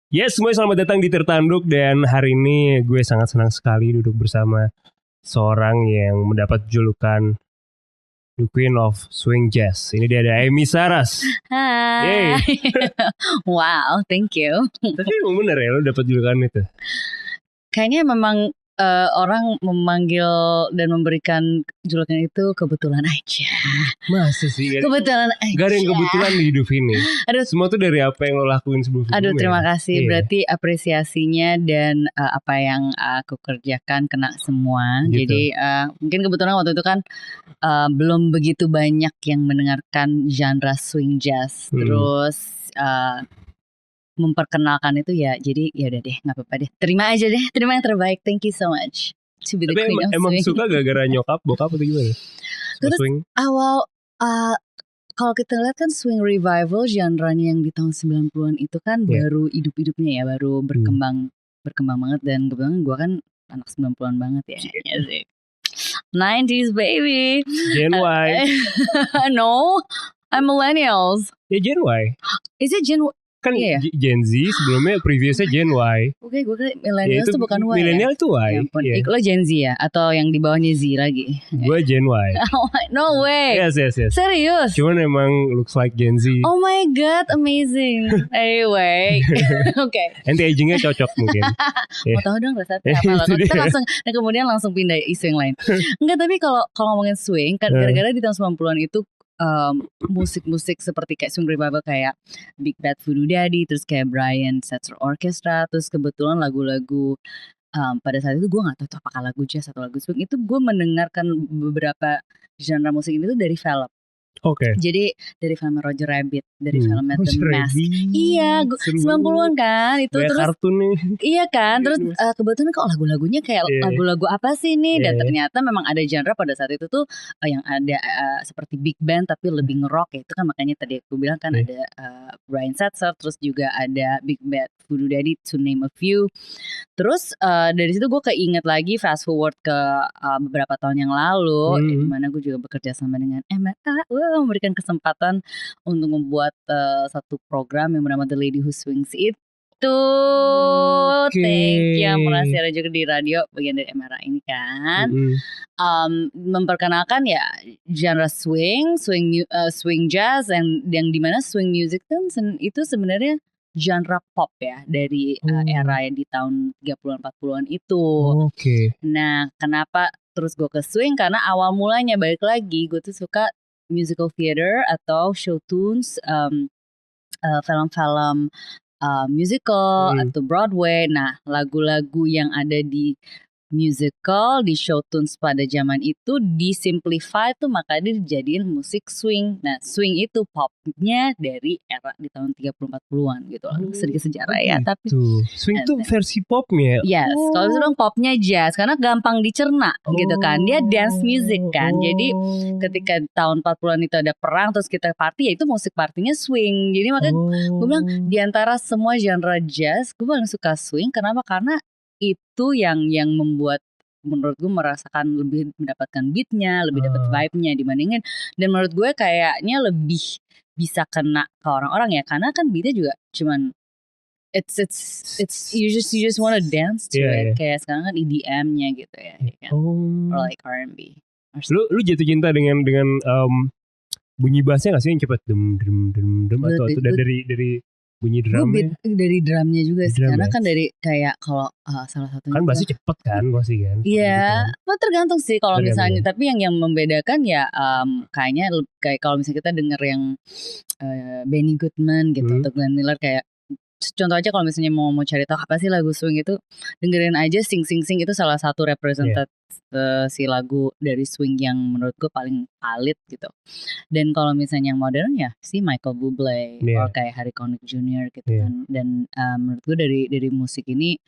Yes, semuanya selamat datang di Tertanduk. Dan hari ini gue sangat senang sekali duduk bersama seorang yang mendapat julukan The Queen of Swing Jazz. Ini dia ada Amy Saras. Hai. Wow, thank you. Tapi emang bener ya lo dapat julukan itu? Kayaknya memang orang memanggil dan memberikan julukan itu kebetulan aja. Masa sih? Kebetulan aja. Gak ada yang kebetulan di hidup ini. Aduh, semua tuh dari apa yang lo lakuin sebelum-sebelumnya. Aduh, terima kasih. Iya. Berarti apresiasinya dan apa yang aku kerjakan kena semua. Gitu. Jadi mungkin kebetulan waktu itu kan belum begitu banyak yang mendengarkan genre swing jazz. Terus memperkenalkan itu ya, jadi ya udah deh, nggak apa-apa deh, terima aja deh, terima yang terbaik, thank you so much to be the Tapi queen of emang swing. suka gara-gara nyokap, bokap atau gimana? Terus Swing? awal kalau kita lihat kan swing revival genre-nya yang di tahun 90-an itu kan baru hidup-hidupnya ya, baru berkembang banget. Dan kebetulan gue kan anak 90-an banget ya, ya sih. 90s baby. Gen Y. No, I'm millennials. Ya Gen Y. Is it Gen Y? Kan Iya. Gen Z sebelumnya previously Gen Y. Oke, gue kira millennials itu bukan Y. Millennial itu Y. Ya, lo Gen Z ya? Atau yang di bawahnya Z lagi? Gue Gen Y. No way. Yes. Serius? Cuman emang looks like Gen Z. Oh my god, amazing. Anyway, oke. Anti-agingnya cocok mungkin. Mau tahu dong resepnya apa? Kita langsung, dan kemudian langsung pindah isu yang lain. Enggak, tapi kalau ngomongin swing, kan gara-gara di tahun 90-an itu musik-musik seperti kayak swing revival kayak Big Bad Voodoo Daddy, terus kayak Brian Setzer Orchestra, terus kebetulan lagu-lagu pada saat itu gue nggak tahu apakah lagu jazz atau lagu swing, itu gue mendengarkan beberapa genre musik ini tuh dari film. Oke. Jadi dari film Roger Rabbit, dari film The Mask. Iya, 90-an kan itu. Kayak terus kartun nih. Iya kan, terus kebetulan kok lagu-lagunya kayak lagu-lagu apa sih nih? Dan ternyata memang ada genre pada saat itu tuh yang ada seperti big band tapi lebih ngerock ya. Itu kan makanya tadi aku bilang kan ada Brian Setzer, terus juga ada Big Bad Voodoo Daddy, to name a few. Terus dari situ gue keinget lagi, fast forward ke beberapa tahun yang lalu, di mana gue juga bekerja sama dengan MRA, memberikan kesempatan untuk membuat satu program yang bernama The Lady Who Swings It. Thank you, makasih ada juga di radio bagian dari MRA ini kan. Memperkenalkan ya genre swing jazz, yang dimana swing music kan itu sebenarnya genre pop ya dari era yang di tahun 30-an 40-an itu. Nah, kenapa terus gue ke swing? Karena awal mulanya balik lagi gue tuh suka musical theater atau show tunes, film-film musical atau Broadway. Nah, lagu-lagu yang ada di musical, di show tunes pada zaman itu disimplify tuh, makanya dijadiin musik swing. Nah, swing itu popnya dari era di tahun 30-40-an gitu. Sedikit sejarah ya, tapi swing tuh versi popnya. Yes, kalau bilang popnya jazz karena gampang dicerna gitu kan. Dia dance music kan. Jadi ketika tahun 40-an itu ada perang terus kita party, ya itu musik partinya swing. Jadi makanya gue bilang di antara semua genre jazz, gue paling suka swing. Kenapa? Karena itu yang membuat menurut gue merasakan lebih mendapatkan beatnya, lebih dapat vibe-nya dibandingin. Dan menurut gue kayaknya lebih bisa kena ke orang-orang ya, karena kan beatnya juga cuman it's you just wanna dance to it. Kayak sekarang kan EDM-nya gitu ya kan? Or like R&B. Lu jatuh cinta dengan bunyi bassnya nggak sih yang cepet dem atau dari bunyi drumnya? Gue dari drumnya juga sih, karena kan dari kayak kalau salah satunya kan bassnya cepet kan pasti kan. Iya, tergantung sih kalau misalnya. Tapi yang membedakan ya kayaknya kayak kalau misalnya kita denger yang Benny Goodman gitu atau Glenn Miller, kayak contoh aja kalau misalnya mau cari tahu apa sih lagu swing itu, dengerin aja Sing Sing Sing, itu salah satu representasi lagu dari swing yang menurut gue paling valid gitu. Dan kalau misalnya yang modern ya si Michael Bublé atau kayak Harry Connick Jr. gitu kan. Dan menurut gue dari musik ini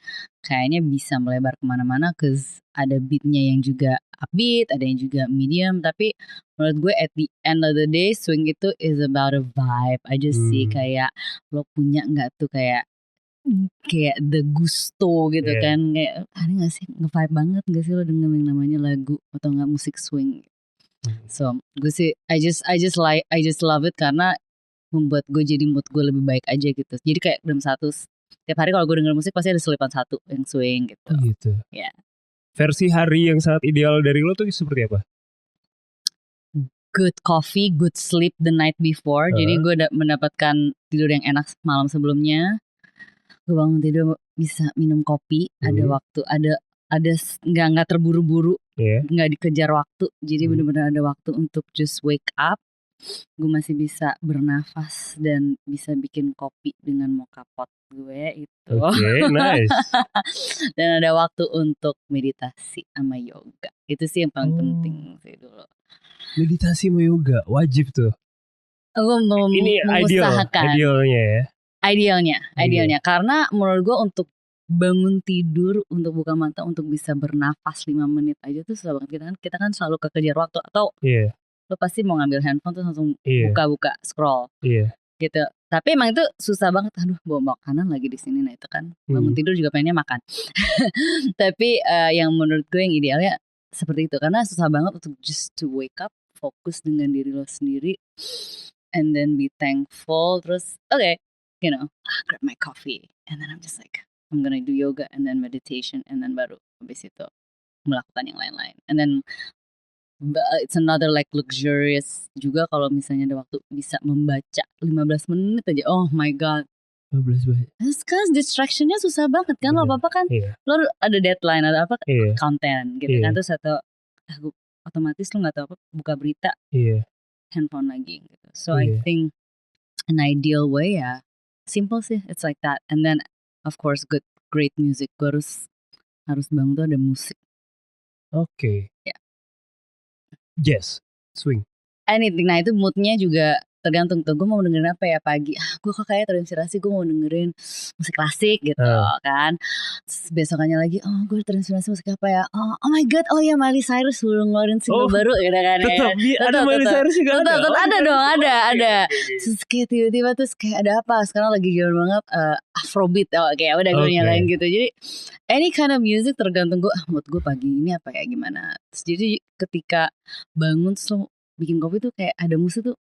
kayaknya bisa melebar kemana-mana, cause ada beatnya yang juga upbeat, ada yang juga medium. Tapi menurut gue at the end of the day swing itu is about a vibe aja sih. Kayak lo punya nggak tuh kayak the gusto gitu kan, kayak ada nggak sih nge-vibe banget nggak sih lo dengan yang namanya lagu atau nggak musik swing. So gue sih I just love it karena membuat gue jadi mood gue lebih baik aja gitu. Jadi kayak dalam satu tiap hari kalau gue denger musik pasti ada selipan satu yang swing gitu. Oh gitu. Ya. Versi hari yang sangat ideal dari lo tuh seperti apa? Good coffee, good sleep the night before. Jadi gue mendapatkan tidur yang enak malam sebelumnya. Gue bangun tidur bisa minum kopi, ada waktu, ada nggak terburu-buru, nggak dikejar waktu. Jadi benar-benar ada waktu untuk just wake up. Gue masih bisa bernafas dan bisa bikin kopi dengan mocha pot gue itu. Oke, nice. Dan ada waktu untuk meditasi sama yoga. Itu sih yang paling penting sih dulu. Meditasi sama yoga wajib tuh. Gue Ini mengusahakan. Idealnya ya. Idealnya. Karena menurut gue untuk bangun tidur, untuk buka mata, untuk bisa bernafas 5 menit aja tuh susah banget. Kita kan selalu kekejar waktu. Atau lo pasti mau ngambil handphone terus langsung buka-buka scroll. Gitu. Tapi emang itu susah banget. Aduh, bawa makanan lagi di sini. Nah itu kan bangun tidur juga pengennya makan. Tapi yang menurut gue yang idealnya seperti itu. Karena susah banget untuk just to wake up, fokus dengan diri lo sendiri, and then be thankful. Terus grab my coffee, and then I'm just like, I'm gonna do yoga and then meditation, and then baru habis itu melakukan yang lain-lain. And then it's another like luxurious juga kalau misalnya ada waktu bisa membaca 15 menit aja. Oh my god. 15 menit. Because distractionnya susah banget kan. Lo apa kan lo ada deadline atau apa konten gitu kan. Terus otomatis lo nggak tahu apa buka berita handphone lagi gitu. So I think an ideal way simple sih, it's like that. And then of course great music. Gue harus bangun tuh ada musik. Oke. Jazz, swing. Anything. Nah itu moodnya juga tergantung tuh. Gue mau dengerin apa ya pagi. Gue kok kayak terinspirasi. Gue mau dengerin musik klasik gitu kan. Terus besokannya lagi. Oh gue terinspirasi musik apa ya. Oh my god. Oh ya Miley Cyrus belum ngeluarin single baru gitu kan. Tetap ada Miley Cyrus juga ada. Ada dong. Ada. Terus kayak tiba-tiba terus kayak ada apa. Sekarang lagi jalan banget Afrobeat. Kayak udah gue nyalain gitu. Jadi any kind of music tergantung gue. Mood gue pagi ini apa ya gimana. Terus jadi ketika bangun terus bikin kopi tuh kayak ada musik tuh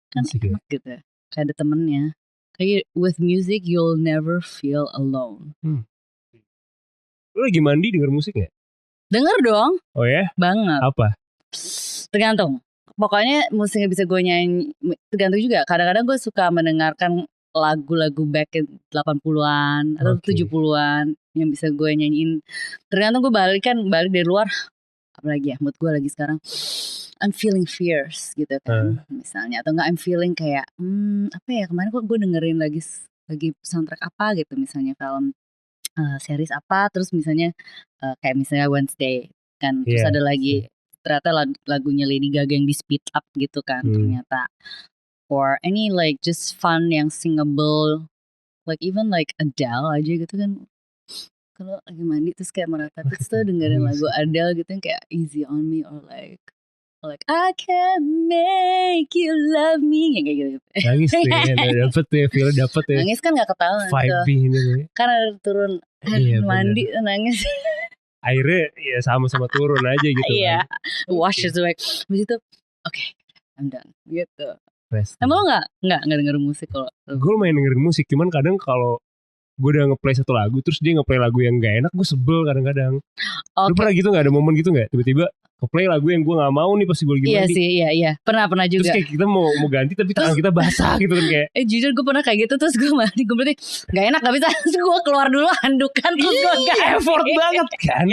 kan enak gitu, kayak ada temennya. Kayak with music you'll never feel alone. Lu lagi mandi denger musik gak? Denger dong. Oh ya? Banget. Apa? Tergantung. Pokoknya musiknya bisa gue nyanyi. Tergantung juga. Kadang-kadang gue suka mendengarkan lagu-lagu back in 80-an atau 70-an yang bisa gue nyanyiin. Tergantung gue balik dari luar. Apalagi ya mood gue lagi sekarang I'm feeling fierce gitu kan misalnya, atau enggak I'm feeling kayak apa ya kemarin kok gue dengerin lagi soundtrack apa gitu misalnya film series apa, terus misalnya kayak misalnya Wednesday kan terus ada lagi ternyata lagunya Lady Gaga yang di speed up gitu kan ternyata, or any like just fun yang singable like even like Adele aja gitu kan. Kalau lagi mandi terus kayak meratapi terus tuh dengerin lagu Adele gitu yang kayak Easy on Me or like I can make you love me yang kayak gitu. Nangis tuh dapet tuh ya, feel dapet ya. Nangis kan gak ketahuan tuh. Gitu. Kan ada turun mandi nangis. Airnya ya sama-sama turun aja gitu kan. Wash it away. Begitu okay, I'm done gitu. Emang lo gak dengerin musik kalau? Gue lumayan dengerin musik, cuman kadang kalau gue udah ngeplay satu lagu terus dia ngeplay lagu yang gak enak, gue sebel kadang-kadang. Lu pernah gitu gak, ada momen gitu gak? Tiba-tiba ngeplay lagu yang gue gak mau nih pas gue lagi mandi. Iya pernah juga. Terus kayak kita mau ganti tapi tangan kita basah gitu kan kayak. Jujur gue pernah kayak gitu terus gue mandi, gue berarti gak enak gak bisa. Terus gue keluar dulu handukan terus gue gak effort banget kan.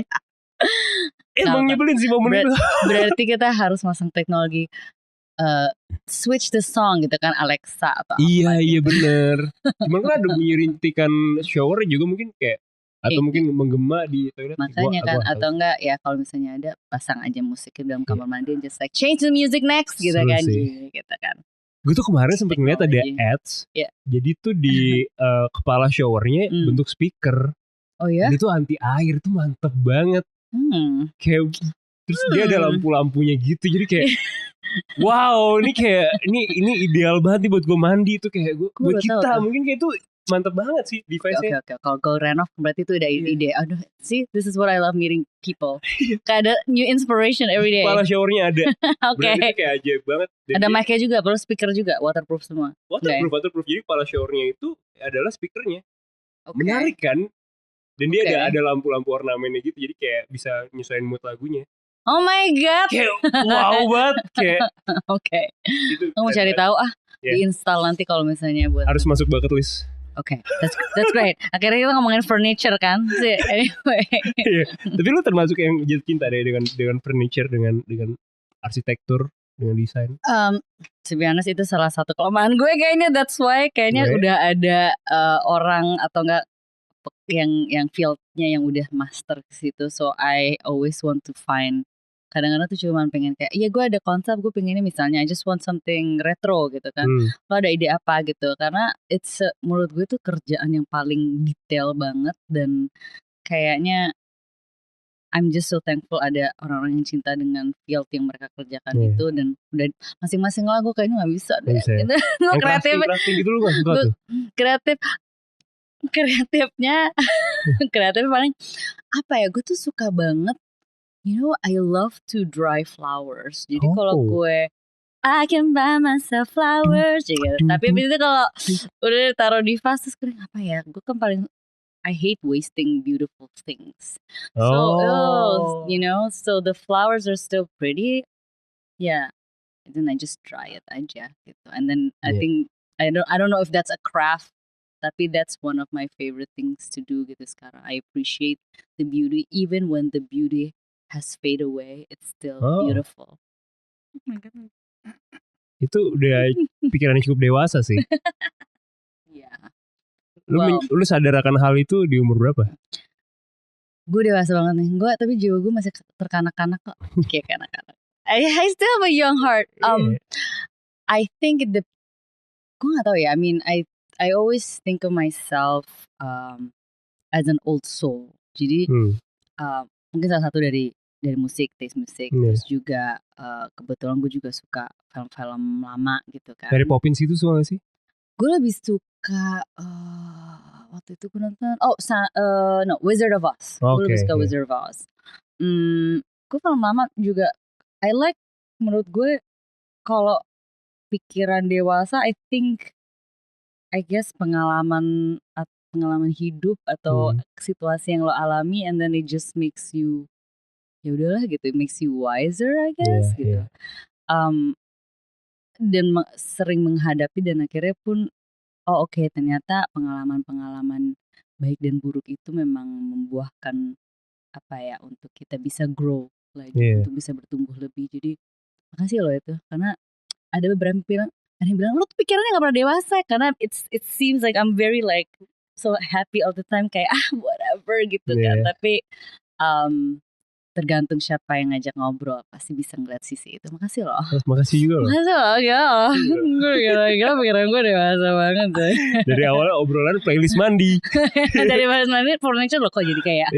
Emang nyebelin sih momen itu. Berarti kita harus masang teknologi switch the song gitu kan, Alexa atau apa gitu. Bener. Cuman kan ada bunyi rintikan shower juga mungkin kayak atau mungkin menggema di toilet. Makanya kan atau enggak ya kalau misalnya ada pasang aja musik di dalam kamar mandi just like change the music next gitu kan gitu kan. Gue tuh kemarin sempet ngeliat ada ads. Jadi tuh di kepala showernya bentuk speaker. Oh ya? Itu anti air tuh mantep banget. Kayak terus dia ada lampu-lampunya gitu jadi kayak wow, ini kayak ini ideal banget nih buat gue mandi itu kayak gue buat kita mungkin kayak itu mantep banget sih device-nya. Oke. Kalau gue renov berarti itu udah ide. Aduh, see, this is what I love meeting people. Kayak ada new inspiration every day. Kepala showernya ada. Oke. Berarti kayak ajaib banget. Ada mic-nya juga, perlu speaker juga, waterproof semua. Waterproof. Jadi kepala showernya itu adalah speakernya. Menarik kan? Dan dia Oke. ada lampu-lampu ornamennya gitu, jadi kayak bisa nyesuaiin mood lagunya. Oh my god. Kayak wow banget kayak. Oke. Itu Kamu cari tahu Yeah. diinstal nanti kalau misalnya buat. Harus masuk bucket list. Oke, that's great. Akhirnya kita ngomongin furniture kan. Anyway. Iya. Tapi lu termasuk yang jatuh cinta deh dengan furniture, dengan arsitektur, dengan desain. To be honest, itu salah satu kelemahan gue kayaknya. That's why kayaknya udah ada orang atau enggak yang fieldnya yang udah master ke situ. So I always want to find. Kadang-kadang tuh cuma pengen kayak, iya gue ada konsep, gue pengennya misalnya I just want something retro gitu kan. Lo ada ide apa gitu, karena menurut gue tuh kerjaan yang paling detail banget. Dan kayaknya I'm just so thankful ada orang-orang yang cinta dengan field yang mereka kerjakan itu. Dan udah masing-masing lagu kayaknya gak bisa deh gitu. Gue kreatif gitu lu gak suka tuh? Kreatifnya paling apa ya, gue tuh suka banget. You know, I love to dry flowers. Jadi kalau gue I can buy myself flowers gitu. Tapi itu kalau udah taruh di vas terus kering apa ya? Gue kan paling I hate wasting beautiful things. So you know, so the flowers are still pretty. Yeah. And then I just dry it aja gitu. And then I think I don't know if that's a craft. Tapi that's one of my favorite things to do gitu sekarang. I appreciate the beauty even when the beauty has fade away, it's still beautiful. Oh my god. Itu udah pikiran cukup dewasa sih. Iya. Lu sadar akan hal itu di umur berapa? Gue dewasa banget nih. Tapi jiwa gue masih terkanak-kanak kok. Kayak kanak-kanak. I still have a young heart. I think gue gak tahu ya. I mean, I always think of myself as an old soul. Jadi mungkin salah satu dari musik, taste musik. Terus juga kebetulan gue juga suka film-film lama gitu kan. Dari Poppins itu suka gak sih? Gue lebih suka waktu itu gue nonton Wizard of Oz. Gue lebih suka Wizard of Oz. Gue film lama juga I like. Menurut gue kalau pikiran dewasa, I guess pengalaman hidup atau situasi yang lo alami, and then it just makes you, ya udahlah gitu, it makes you wiser I guess gitu. Dan sering menghadapi dan akhirnya pun ternyata pengalaman baik dan buruk itu memang membuahkan apa ya, untuk kita bisa grow lagi, untuk bisa bertumbuh lebih. Jadi makasih loh itu, karena ada beberapa yang bilang lu tuh pikirannya gak pernah dewasa, karena it seems like I'm very like so happy all the time, kayak whatever gitu kan. Tapi tergantung siapa yang ngajak ngobrol, pasti bisa ngeliat sisi itu. Makasih loh. Makasih juga loh. Makasih loh, ya. Gue kira pikiran gue dewasa banget deh. Dari awalnya obrolan playlist mandi. Dari playlist mandi, furniture loh kok jadi kayak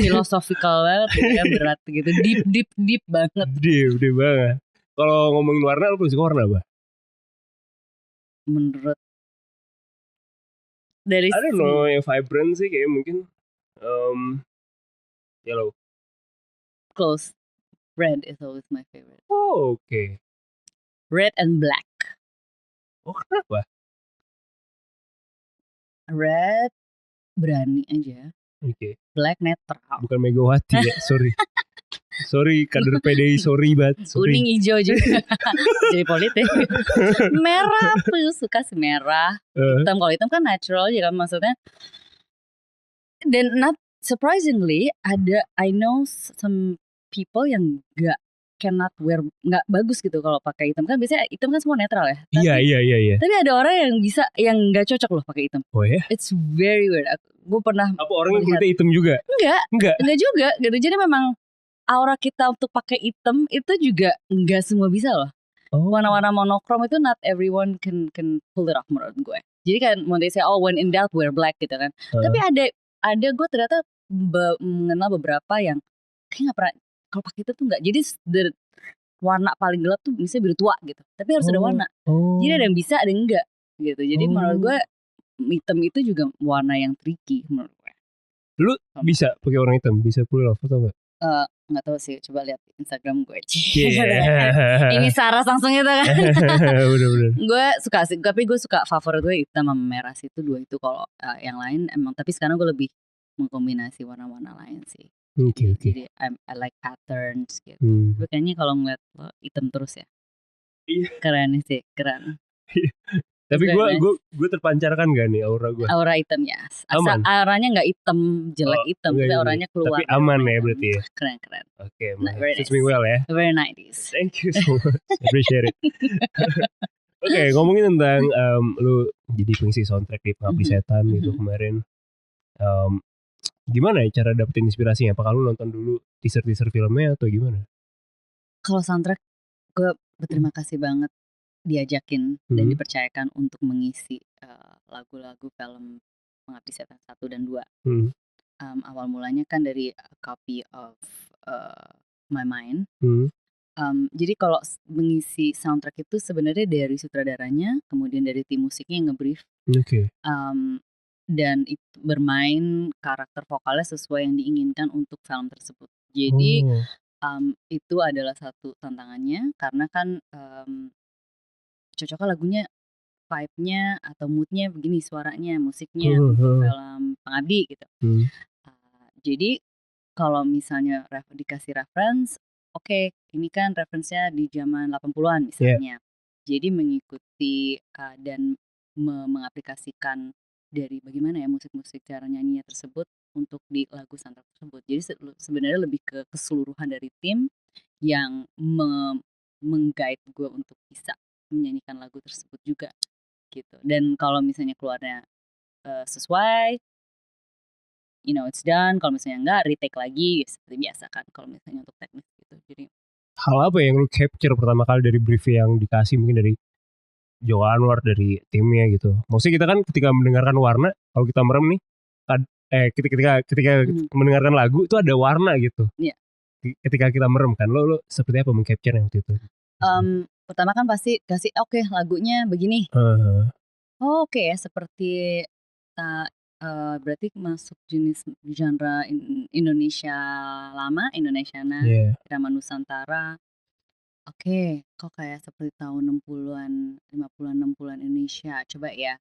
philosophical banget, kayak berat gitu, deep banget. Deep banget. Kalau ngomongin warna, lu paling suka warna apa? Menurut dari I don't know, yang vibrant sih kayak mungkin yellow. Close. Red is always my favorite. Oh, okay. Red and black. Oh, kenapa? Red berani aja. Oke. Black netral. Bukan Megawati ya, sorry. Sorry, kader PDI, sorry banget. Kuning hijau juga. Jadi politik. Merah, aku suka sih merah. Hitam, kalau hitam kan natural aja kan maksudnya. Dan not surprisingly, I know some people yang cannot wear, nggak bagus gitu kalau pakai hitam kan. Biasanya hitam kan semua netral ya. Iya. Tapi ada orang yang bisa, yang nggak cocok loh pakai hitam. Oh ya? It's very weird. Gue pernah. Apa orang yang kulitnya hitam juga? Enggak juga gitu. Jadi memang aura kita untuk pakai hitam itu juga nggak semua bisa loh. Warna-warna monokrom itu not everyone can pull it off menurut gue. Jadi kan when they say when in doubt wear black gitu kan. Tapi ada gue ternyata mengenal beberapa yang kayak nggak pernah kalau pakai itu tuh nggak. Jadi warna paling gelap tuh misalnya biru tua gitu. Tapi harus ada warna. Jadi ada yang bisa, ada yang enggak gitu. Jadi menurut gue hitam itu juga warna yang tricky menurut gue. Lu bisa pakai warna hitam, bisa pull off atau enggak? nggak tahu sih, coba lihat Instagram gue. Yeah. Ini Saras langsung itu kan. Bener-bener. Gue suka sih, tapi gue suka favorit gue hitam sama merah sih, itu dua itu. Kalau yang lain emang, tapi sekarang gue lebih mengkombinasi warna-warna lain sih. Oke. Jadi I like patterns gitu. Gue kayaknya kalau ngeliat lo hitam terus ya. Iya. Keren sih, keren. Tapi gue terpancarkan gak nih aura gue? Aura hitam ya. Aman. Auranya nggak hitam, jelek hitam, tapi auranya keluar. Tapi aman ya berarti ya. Keren. Oke, Very suits me well ya. Very 90s. Thank you so much. Appreciate it. Oke, ngomongin tentang lu jadi pengisi soundtrack di Pengabdi Setan gitu kemarin. Gimana ya cara dapetin inspirasinya? Apakah lu nonton dulu teaser filmnya atau gimana? Kalau soundtrack, gue berterima kasih banget diajakin dan dipercayakan untuk mengisi lagu-lagu film Pengabdi Setan 1 dan 2. Awal mulanya kan dari A Copy of My Mind. Jadi kalau mengisi soundtrack itu sebenarnya dari sutradaranya, kemudian dari tim musiknya yang ngebrief. Dan itu bermain karakter vokalnya sesuai yang diinginkan untuk film tersebut. Jadi itu adalah satu tantangannya, karena kan cocoknya lagunya, vibe-nya atau mood-nya begini, suaranya, musiknya untuk film Pengabdi gitu. Jadi kalau misalnya dikasih reference, oke, ini kan referensinya di zaman 80-an misalnya. Jadi mengikuti dan mengaplikasikan dari bagaimana ya musik-musik, cara nyanyinya tersebut untuk di lagu soundtrack tersebut. Jadi sebenarnya lebih ke keseluruhan dari tim yang meng-guide gue untuk bisa menyanyikan lagu tersebut juga gitu. Dan kalau misalnya keluarnya sesuai, you know, it's done. Kalau misalnya enggak, retake lagi seperti biasa kan kalau misalnya untuk teknis gitu. Jadi hal apa yang lu capture pertama kali dari brief yang dikasih, mungkin dari Joko Anwar, dari timnya gitu? Maksudnya kita kan ketika mendengarkan warna, kalau kita merem nih, ketika mendengarkan lagu itu ada warna gitu. Iya. Ketika kita merem kan, lo seperti apa meng-capture waktu itu? Pertama kan pasti kasih oke, lagunya begini. Oke ya, seperti berarti masuk jenis genre Indonesia lama, Indonesiana, irama Nusantara. Oke, kok kayak seperti tahun 60-an, 50-an, 60-an Indonesia. Coba ya.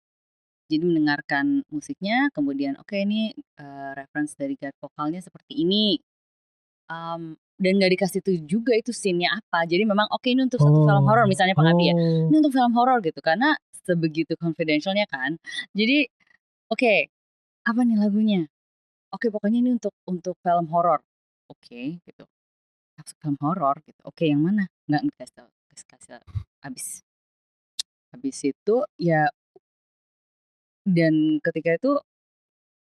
Jadi mendengarkan musiknya, kemudian oke ini reference dari guide vokalnya seperti ini. Dan gak dikasih tuh juga itu scene-nya apa. Jadi memang oke ini untuk satu film horor misalnya Pengabdi ya. Ini untuk film horor gitu, karena sebegitu confidentialnya kan. Jadi oke, apa nih lagunya? Oke, pokoknya ini untuk film horor. Oke, gitu. Masuk film horor gitu. Oke, yang mana? Nggak kasih habis itu ya, dan ketika itu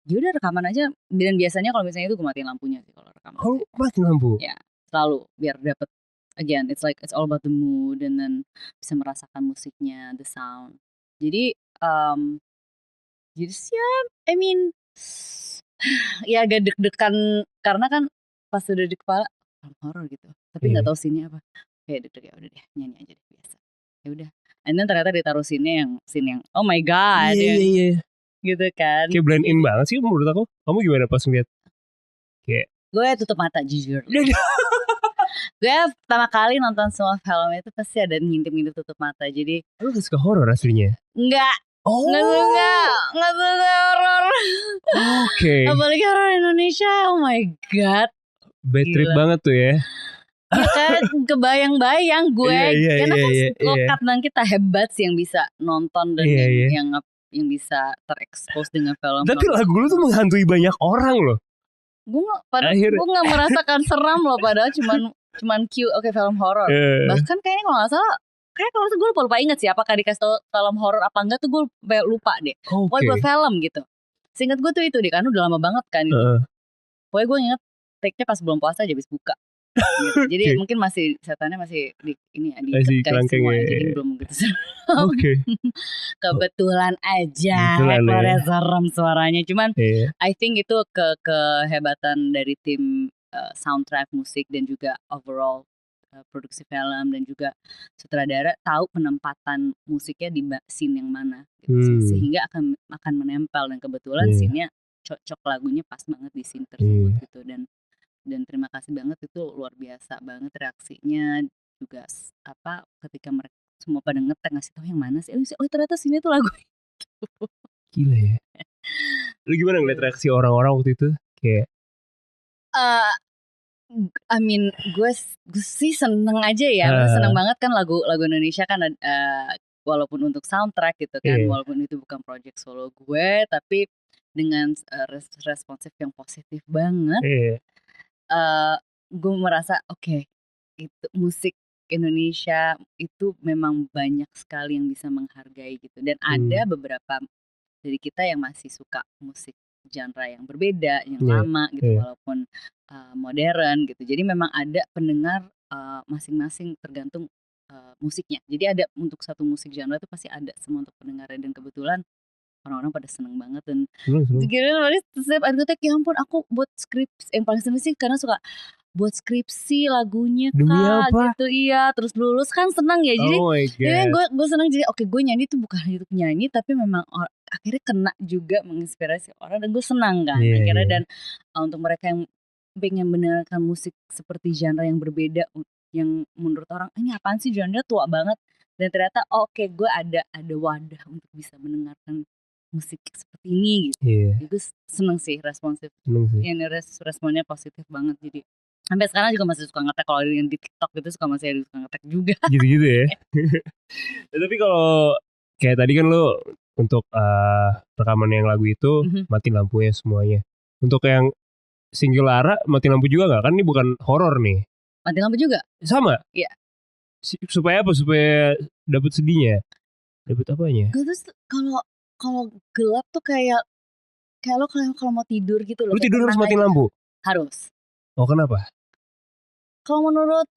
ya udah rekaman aja. Dan biasanya kalau misalnya itu gue matiin lampunya sih kalau rekaman. Matiin lampu? Ya, selalu biar dapet, again it's all about the mood, dan then bisa merasakan musiknya, the sound. Jadi ya, I mean ya agak deg-degan karena kan pas udah di kepala film horor gitu, tapi nggak tahu scene-nya apa, kayak deg-deg, ya udah deh nyanyi aja deh biasa, ya udah. And then ternyata ditaruh scene yang oh my god, gitu kan. Kayak blend in banget sih menurut aku. Kamu gimana pas ngeliat? Kayak gue tutup mata jujur. Gue pertama kali nonton semua film itu pasti ada ngintip-ngintip tutup mata. Jadi lu suka horor aslinya? Enggak. Nggak suka horor. Oke. Apalagi horor Indonesia. Oh my god. Bad trip banget tuh ya. Kan kebayang-bayang gue. Karena kan lokat dan kita hebat sih yang bisa nonton dan yang bisa terekspos dengan film. Tapi lagu lu tuh menghantui banyak orang loh. Gue nggak merasakan seram loh, padahal cuman cute. Oke, film horor. Bahkan kayaknya kalau nggak salah, gue lupa inget sih apakah dikasih tau film horor apa enggak tuh, gue lupa deh. Pokoknya buat film gitu. Seingat gue tuh itu deh, karena udah lama banget kan gitu. Pokoknya gue inget take-nya pas belum puasa aja habis buka. Gitu. Jadi mungkin masih setannya masih di kerangkeng semua, jadi belum gitu. Kebetulan aja keluarnya serem suaranya. Cuman I think itu kehebatan dari tim soundtrack musik dan juga overall produksi film, dan juga sutradara tahu penempatan musiknya di scene yang mana gitu, sehingga akan menempel, dan kebetulan scene-nya cocok, lagunya pas banget di scene tersebut gitu. Dan dan terima kasih banget, itu luar biasa banget reaksinya juga ketika mereka semua pada ngetek ngasih tahu yang mana sih, oh ternyata sini tuh lagu itu. Gila ya. Lu gimana ngeliat reaksi orang-orang waktu itu? Kayak I mean gue sih seneng aja ya, seneng banget kan lagu Indonesia kan walaupun untuk soundtrack gitu kan, walaupun itu bukan project solo gue, tapi dengan responsif yang positif banget. Gue merasa oke, itu musik Indonesia itu memang banyak sekali yang bisa menghargai gitu, dan ada beberapa dari kita yang masih suka musik genre yang berbeda, yang lama gitu, walaupun modern gitu. Jadi memang ada pendengar masing-masing tergantung musiknya. Jadi ada untuk satu musik genre itu pasti ada semua untuk pendengarnya, dan kebetulan orang-orang pada seneng banget, dan setiap ada ya ampun aku buat skrip yang paling seneng sih karena suka buat skripsi lagunya Kak gitu, iya, terus lulus kan senang ya, jadi gue senang, jadi oke gue nyanyi tuh bukan untuk nyanyi tapi memang akhirnya kena juga menginspirasi orang, dan gue senang kan akhirnya. Dan untuk mereka yang pengen mendengarkan musik seperti genre yang berbeda, yang menurut orang ini apaan sih, genre tua banget, dan ternyata oke gue ada wadah untuk bisa mendengarkan musik seperti ini gitu. Jadi gue seneng sih responsif, ini responnya positif banget, jadi sampai sekarang juga masih suka ngetek, kalau yang di TikTok gitu masih ada suka ngetek juga. Gitu-gitu ya. Tapi kalau kayak tadi kan lo untuk rekaman yang lagu itu matiin lampunya semuanya. Untuk yang single Lara matiin lampu juga nggak? Kan ini bukan horor nih. Matiin lampu juga? Sama? Iya. Supaya apa? Supaya dapet sedihnya? Dapet apanya? Terus kalau gelap tuh kayak lo kalau mau tidur gitu loh. Lu tidur harus matiin lampu? Harus. Oh kenapa? Kalau menurut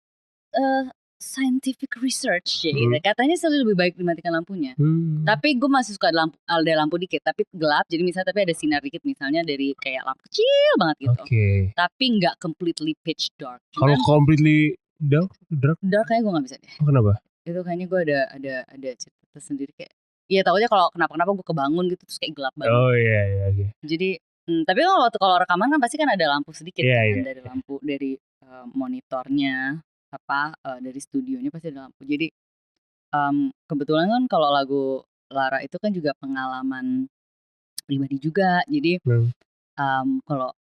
scientific research katanya selalu lebih baik dimatikan lampunya. Tapi gue masih suka ada lampu dikit, tapi gelap. Jadi misalnya tapi ada sinar dikit, misalnya dari kayak lampu kecil banget gitu. Tapi nggak completely pitch dark. Kalau completely dark kayaknya gue nggak bisa deh. Kenapa? Itu kayaknya gue ada cerita tersendiri, kayak ya takutnya kalau kenapa gue kebangun gitu terus kayak gelap banget. Oh iya. Jadi tapi kalau rekaman kan pasti kan ada lampu sedikit kan, dari lampu dari monitornya dari studionya pasti ada lampu. Jadi kebetulan kan kalau lagu Lara itu kan juga pengalaman pribadi juga. Jadi kalau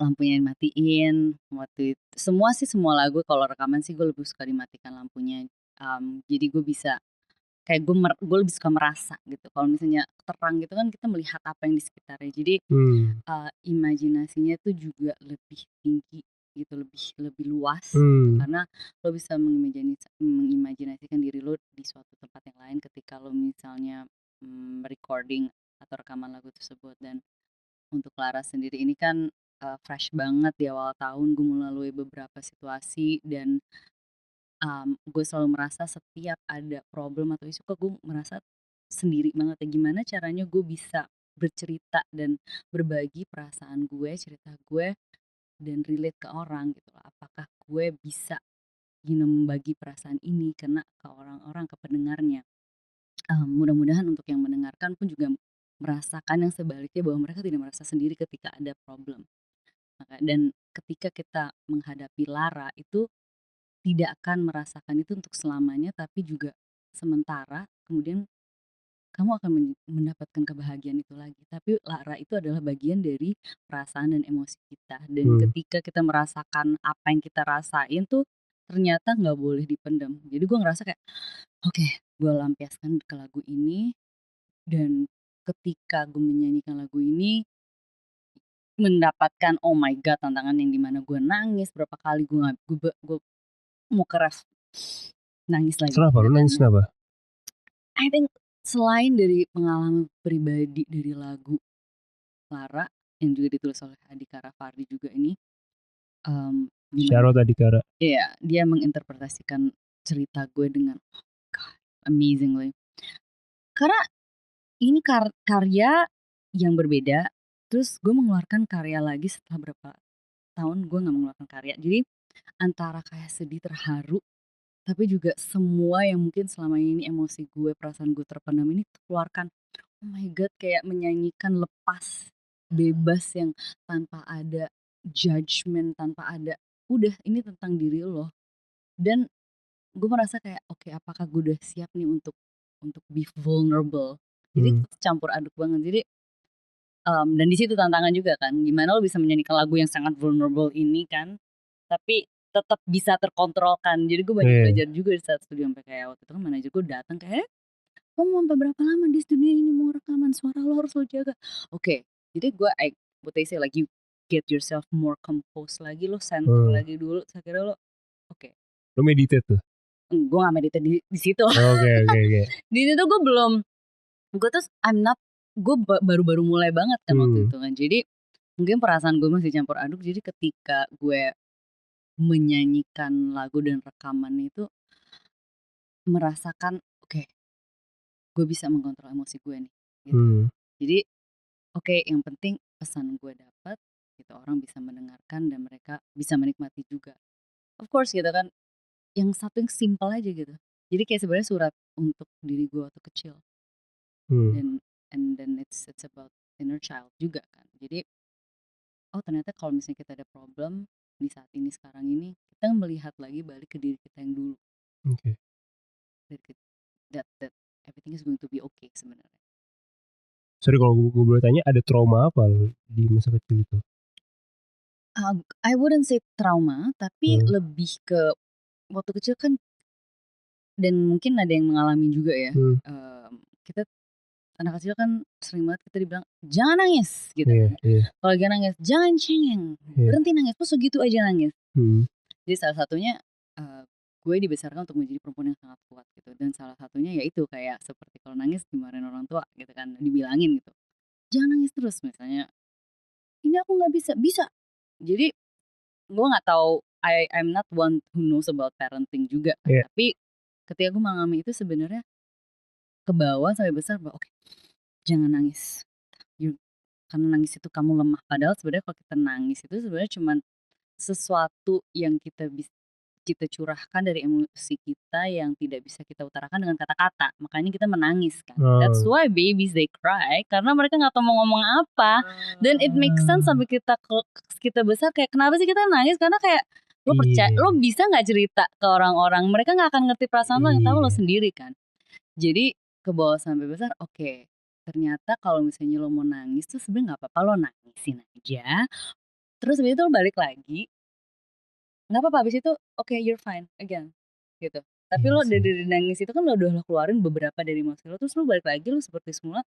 lampunya dimatiin waktu itu, semua lagu kalau rekaman sih gue lebih suka dimatikan lampunya. Jadi gue bisa kayak gue lebih suka merasa gitu. Kalau misalnya terang gitu kan kita melihat apa yang di sekitarnya. Jadi imajinasinya tuh juga lebih tinggi gitu, lebih luas gitu, karena lo bisa mengimajinasikan diri lo di suatu tempat yang lain ketika lo misalnya recording atau rekaman lagu tersebut. Dan untuk Lara sendiri ini kan fresh banget di awal tahun, gue melalui beberapa situasi, dan gue selalu merasa setiap ada problem atau isu gue merasa sendiri banget ya. Gimana caranya gue bisa bercerita dan berbagi perasaan gue, cerita gue, dan relate ke orang gitu loh. Apakah gue bisa membagi perasaan ini karena ke orang-orang, ke pendengarnya. Mudah-mudahan untuk yang mendengarkan pun juga merasakan yang sebaliknya, bahwa mereka tidak merasa sendiri ketika ada problem. Dan ketika kita menghadapi Lara itu tidak akan merasakan itu untuk selamanya, tapi juga sementara, kemudian kamu akan mendapatkan kebahagiaan itu lagi. Tapi Lara itu adalah bagian dari perasaan dan emosi kita. Dan ketika kita merasakan apa yang kita rasain tuh ternyata nggak boleh dipendam. Jadi gue ngerasa kayak oke, gue lampiaskan ke lagu ini, dan ketika gue menyanyikan lagu ini mendapatkan oh my god tantangan yang dimana gue nangis berapa kali, gue mau keras nangis lagi. Kenapa? Lu nangis kenapa? I think selain dari pengalaman pribadi dari lagu Lara yang juga ditulis oleh Adhikara Fardi juga ini, Syarot Adhikara. Iya, dia menginterpretasikan cerita gue dengan oh god, amazingly. Karena ini karya yang berbeda, terus gue mengeluarkan karya lagi setelah berapa tahun gue nggak mengeluarkan karya. Jadi antara kayak sedih, terharu, tapi juga semua yang mungkin selama ini emosi gue, perasaan gue terpendam ini keluarkan. Oh my god, kayak menyanyikan lepas, bebas, yang tanpa ada judgement tanpa ada. Udah ini tentang diri lo. Dan gue merasa kayak oke, apakah gue udah siap nih untuk be vulnerable. Jadi campur aduk banget. Jadi dan di situ tantangan juga kan. Gimana lo bisa menyanyikan lagu yang sangat vulnerable ini kan, tapi tetap bisa terkontrolkan. Jadi gue banyak belajar juga di saat studio, sampai kayak waktu itu kan manajer gue datang kayak, "Kamu mau sampai berapa lama di studio ini mau rekaman, suara lo harus lo jaga." Oke, jadi gue what they say like you get yourself more composed lagi, lo center lagi dulu. Terus akhirnya lo oke. Lo meditate tuh? Gue gak meditate di situ. Oke. Di situ gue belum, gue tuh gue baru-baru mulai banget kan waktu itu kan. Jadi mungkin perasaan gue masih campur aduk. Jadi ketika gue menyanyikan lagu dan rekaman itu merasakan oke, gue bisa mengontrol emosi gue nih gitu. Jadi oke, yang penting pesan gue dapat gitu, orang bisa mendengarkan dan mereka bisa menikmati juga. Of course gitu kan, yang satu yang simple aja gitu. Jadi kayak sebenarnya surat untuk diri gue waktu kecil. Dan and then it's about inner child juga kan. Jadi oh ternyata kalau misalnya kita ada problem di saat ini sekarang ini, kita melihat lagi balik ke diri kita yang dulu. Oke. That everything is going to be okay sebenarnya. Sorry kalau gue boleh tanya, ada trauma apa lo di masa kecil itu? I wouldn't say trauma, tapi lebih ke waktu kecil kan, dan mungkin ada yang mengalami juga ya. Kita anak kecil kan sering banget kita dibilang jangan nangis gitu kan. Kalau lagi nangis jangan cengeng, berhenti nangis, kok segitu aja nangis. Jadi salah satunya gue dibesarkan untuk menjadi perempuan yang sangat kuat gitu, dan salah satunya yaitu kayak seperti kalau nangis dimarahin orang tua gitu kan, dibilangin gitu jangan nangis terus misalnya, ini aku nggak bisa. Jadi gue nggak tahu, I'm not one who knows about parenting juga kan. Tapi ketika gue mengalami itu sebenarnya ke bawah sampai besar bahwa oke, jangan nangis. Karena nangis itu kamu lemah. Padahal sebenarnya kalau kita nangis itu sebenarnya cuman sesuatu yang kita curahkan dari emosi kita yang tidak bisa kita utarakan dengan kata-kata. Makanya kita menangis kan. That's why babies they cry, karena mereka nggak tahu mau ngomong apa. Dan it makes sense sampai kita besar kayak kenapa sih kita nangis, karena kayak lo percaya, lo bisa nggak cerita ke orang-orang, mereka nggak akan ngerti perasaan lo, yang tahu lo sendiri kan. Jadi ke bawah sampai besar, oke, ternyata kalau misalnya lo mau nangis tuh sebenarnya nggak apa-apa, lo nangisin aja. Terus habis itu lo balik lagi, nggak apa-apa, habis itu oke, you're fine again gitu. Tapi lo dari nangis itu kan lo udah keluarin beberapa dari emosi lo, terus lo balik lagi, lo seperti semula,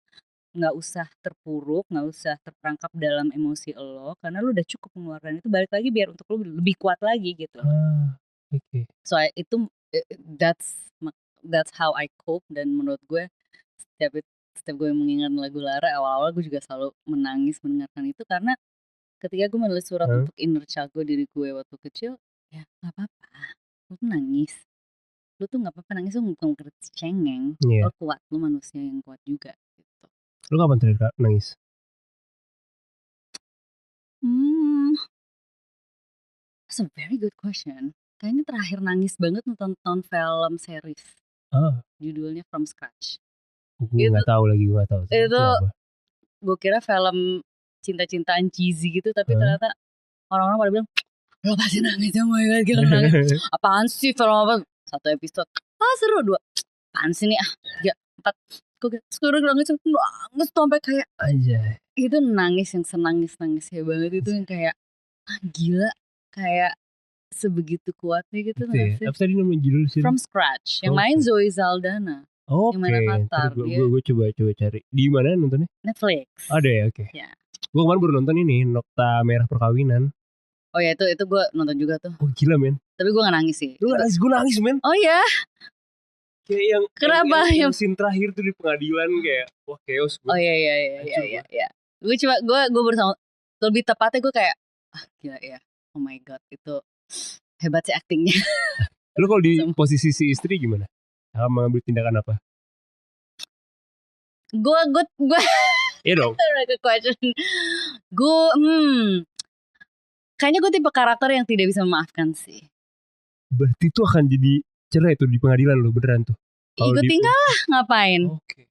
nggak usah terpuruk, nggak usah terperangkap dalam emosi lo, karena lo udah cukup mengeluarkan itu, balik lagi biar untuk lo lebih kuat lagi gitu. So itu that's how I cope. Dan menurut gue setiap gue mengingat lagu Lara, awal-awal gue juga selalu menangis mendengarkan itu, karena ketika gue menulis surat untuk inner child gue, diri gue waktu kecil, ya nggak apa-apa, lu tuh nangis, lu tuh nggak apa-apa nangis, lu bukan cengeng, lu kuat, lu manusia yang kuat juga gitu. Lu kapan terakhir nangis? That's a very good question. Kayaknya terakhir nangis banget nonton film series. Judulnya From Scratch. Gue nggak tahu lagi, gue nggak tahu. Itu gue kira film cinta-cintaan cheesy gitu, tapi ternyata orang-orang pada bilang lo pasti nangis, oh my god, gila nangis. Apaan sih film apa? 1 episode seru, 2 apaan sih nih, 3, 4 kok sekarang nangis sampai kayak aja. Itu nangis yang senangis-nangisnya banget itu, yang kayak gila, kayak sebegitu kuatnya gitu. Apa tadi namanya judul sih? From Scratch. Yang main Zoe Saldana. Oke. Gue coba cari. Di mana nontonnya? Netflix. Ada ya, oke. Gue kemarin baru nonton ini, Nokta Merah Perkawinan. Oh ya, itu gue nonton juga tuh. Oh gila men. Tapi gue gak nangis sih. Lu gak nangis? Gue nangis men. Oh ya. Kayak yang kenapa yang scene terakhir tuh di pengadilan, kayak wah chaos gue. Oh iya. Gue bersama, lebih tepatnya gue kayak gila ya. Oh my god, itu hebat sih aktingnya. Lu kalau di posisi si istri gimana? Akan mengambil tindakan apa? Gue iya dong. Gue kayaknya gue tipe karakter yang tidak bisa memaafkan sih. Berarti itu akan jadi cerai tuh di pengadilan lo, beneran tuh? Gue tinggal lah, ngapain? Oke.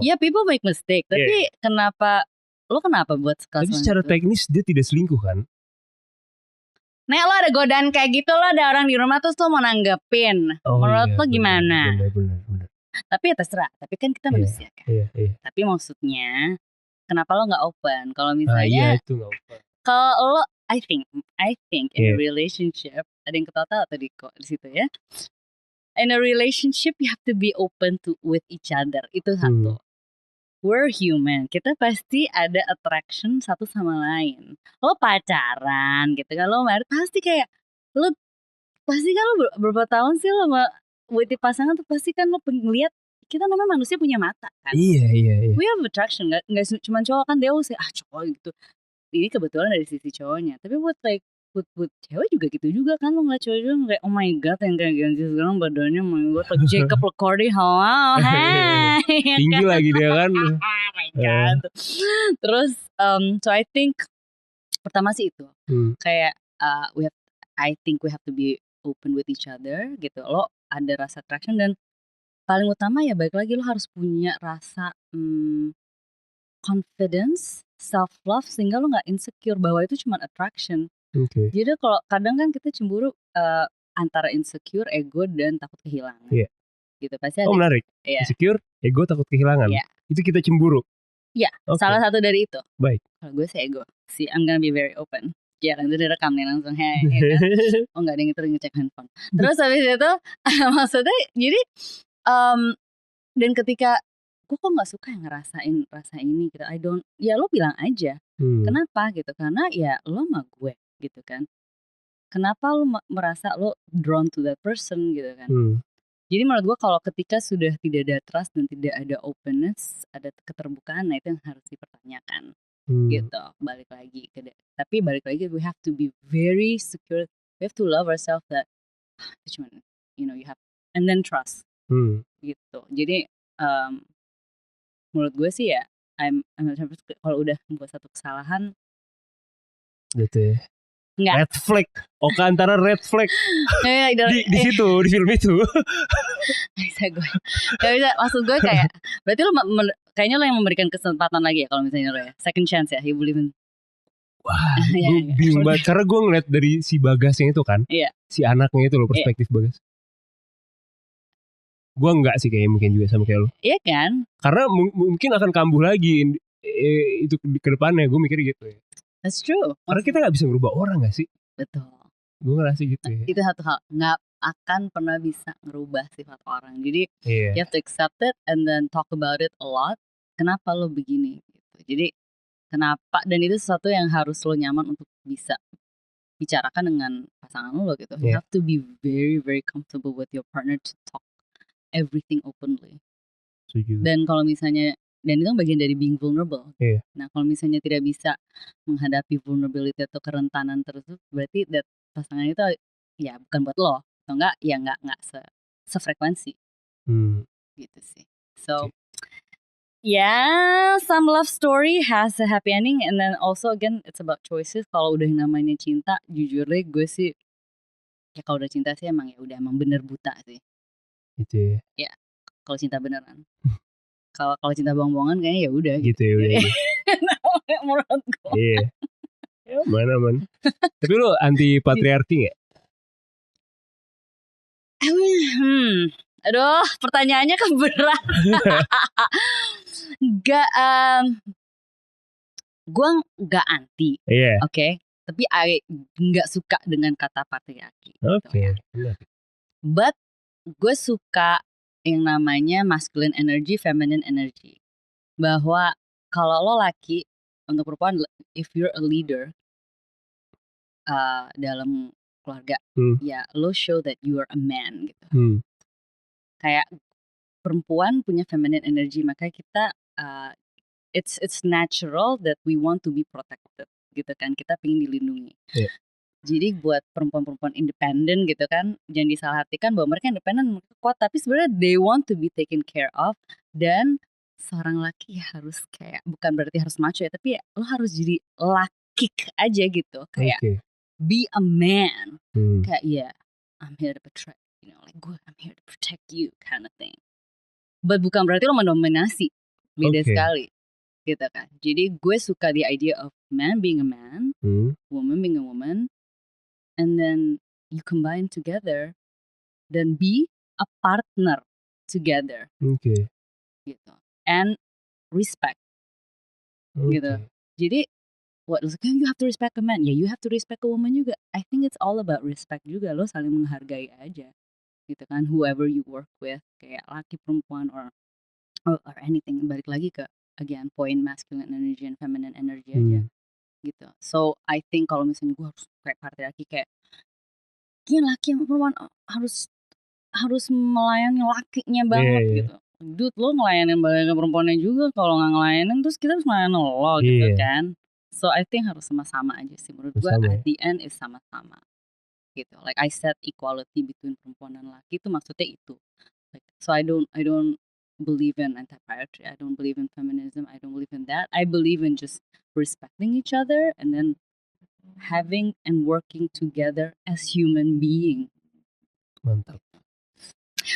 Ya people make mistake, tapi kenapa lo kenapa buat Tapi kelas secara teknis dia tidak selingkuh kan? Nek lo ada godaan kayak gitu, lo ada orang di rumah terus lo mau nanggepin. Menurut lo gimana? Bener. Tapi ya terserah. Tapi kan kita manusia kan. Iya. Tapi maksudnya kenapa lo nggak open? Kalau Iya misalnya itu nggak open. Kalau lo, I think in a relationship, ada yang ketawa tadi kok di situ ya. In a relationship you have to be open with each other. Itu satu. We're human, kita pasti ada attraction satu sama lain. Lo pacaran gitu kan, lo married pasti kayak lo pasti kan lo berapa tahun sih lo with pasangan tuh pasti kan lo ngeliat kita namanya manusia punya mata kan. Iya. We have attraction, nggak cuma cowok kan, dia sih cowok gitu. Ini kebetulan dari sisi cowoknya, tapi buat cewek juga gitu juga kan, lo ngeliat cowok juga kayak oh my god yang kayak Genji sekarang badannya oh my god like Jacob Elordi, hello, hey, tinggi lagi dia kan. Oh my god. Terus so I think pertama sih itu kayak I think we have to be open with each other gitu. Lo ada rasa attraction dan paling utama ya balik lagi lo harus punya rasa confidence, self love sehingga lo nggak insecure bahwa itu cuma attraction. Jadi kalau kadang kan kita cemburu antara insecure, ego dan takut kehilangan. Iya. Gitu pasti ada. Oh menarik. Iya. Insecure, ego, takut kehilangan. Iya. Itu kita cemburu. Iya. Salah satu dari itu. Baik. Kalau gue sih ego. I'm gonna be very open. Ya kan itu direkam nih langsung hey, ya kan? Oh nggak ada yang itu ngecek handphone. Terus habis itu maksudnya jadi dan ketika gue kok nggak suka yang ngerasain rasa ini gitu, ya lo bilang aja. Kenapa gitu? Karena ya lo sama gue gitu kan. Kenapa lo merasa lo drawn to that person gitu kan? Jadi menurut gue kalau ketika sudah tidak ada trust dan tidak ada openness, ada keterbukaan, nah itu yang harus dipertanyakan. Gitu. Balik lagi we have to be very secure. We have to love ourselves that cuman you have and then trust. Gitu. Jadi menurut gue sih ya kalau udah membuat satu kesalahan gitu ya. Enggak. Red flag. Oka Antara red flag. di situ di film itu. Bisa gue. Gak bisa. Maksud gue kayak berarti lo kayaknya lo yang memberikan kesempatan lagi ya kalau misalnya lo ya second chance ya, you believe in. Wah, gue bingung banget karena gue ngeliat dari si Bagasnya itu kan, si anaknya itu lo perspektif Bagas. Gue enggak sih kayak mungkin juga sama kayak lo. Iya kan? Karena mungkin akan kambuh lagi itu ke depannya, gue mikir gitu ya. That's true. Karena kita gak bisa ngerubah orang gak sih? Betul. Gue ngerasa gitu ya. Itu satu hal, gak akan pernah bisa ngerubah sifat orang. Jadi you have to accept it and then talk about it a lot. Kenapa lo begini? Gitu. Jadi kenapa, dan itu sesuatu yang harus lo nyaman untuk bisa bicarakan dengan pasangan lo gitu. You have to be very very comfortable with your partner to talk everything openly. Dan kalau misalnya, dan itu bagian dari being vulnerable. Nah kalau misalnya tidak bisa menghadapi vulnerability atau kerentanan tersebut, berarti pasangan itu ya bukan buat lo, atau enggak ya enggak sefrekuensi. Gitu sih. So some love story has a happy ending and then also again it's about choices. Kalau udah namanya cinta, jujur deh gue sih ya kalau udah cinta sih emang bener buta sih. Gitu ya. Ya kalau cinta beneran. Kalau cinta bohong-bohongan kayaknya ya udah gitu. Ya. Menurut gue. Iya. Ya mana. Tapi lo anti patriarki gak? Aduh, pertanyaannya kan berat. Gue gak anti. Oke. Tapi gak suka dengan kata patriarki. Oke. But gue suka yang namanya masculine energy, feminine energy. Bahwa kalau lo laki, untuk perempuan, if you're a leader dalam keluarga, ya lo show that you are a man gitu. Kayak perempuan punya feminine energy, makanya kita it's natural that we want to be protected gitu kan, kita pengen dilindungi. Jadi buat perempuan-perempuan independen gitu kan, jangan disalahartikan bahwa mereka independen, mereka kuat, tapi sebenarnya they want to be taken care of. Dan seorang laki harus kayak, bukan berarti harus macho ya, tapi ya lo harus jadi laki aja gitu, kayak be a man. Kayak I'm here to protect, like I'm here to protect you kind of thing. But bukan berarti lo mendominasi, beda sekali. gitu kan. Jadi gue suka the idea of man being a man, woman being a woman, and then you combine together dan be a partner together. Oke. Gitu. And respect. Gitu. Jadi what you have to respect a man, you have to respect a woman juga. I think it's all about respect juga, lo saling menghargai aja. Gitu kan, whoever you work with, kayak laki perempuan or anything, balik lagi ke again point masculine energy and feminine energy aja gitu. So I think kalau misalnya gue harus kayak patriarki kayak laki sama perempuan harus melayani lakinya banget gitu. Dude, lo ngelayanin perempuannya juga, kalau nggak ngelayanin terus kita harus ngelayanin lo gitu kan. So I think harus sama-sama aja sih menurut gue. At the end is sama-sama gitu. Like I said, equality between perempuan dan laki itu maksudnya itu. Like, so I don't believe in anti-patriarchy. I don't believe in feminism. I don't believe in that. I believe in just respecting each other and then having and working together as human being. Mantap.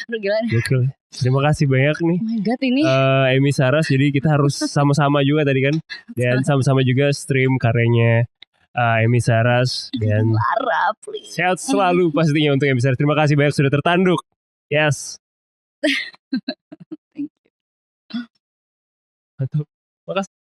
Aduh gila nih. Gokil. Terima kasih banyak nih. Oh my God ini. Amy Saras. Jadi kita harus sama-sama juga tadi kan. Dan sama-sama juga stream karyanya Amy Saras. Dan Lara, please. Sehat selalu pastinya untuk Amy Saras. Terima kasih banyak sudah tertanduk. Yes. Thank you. Mantap. Makasih.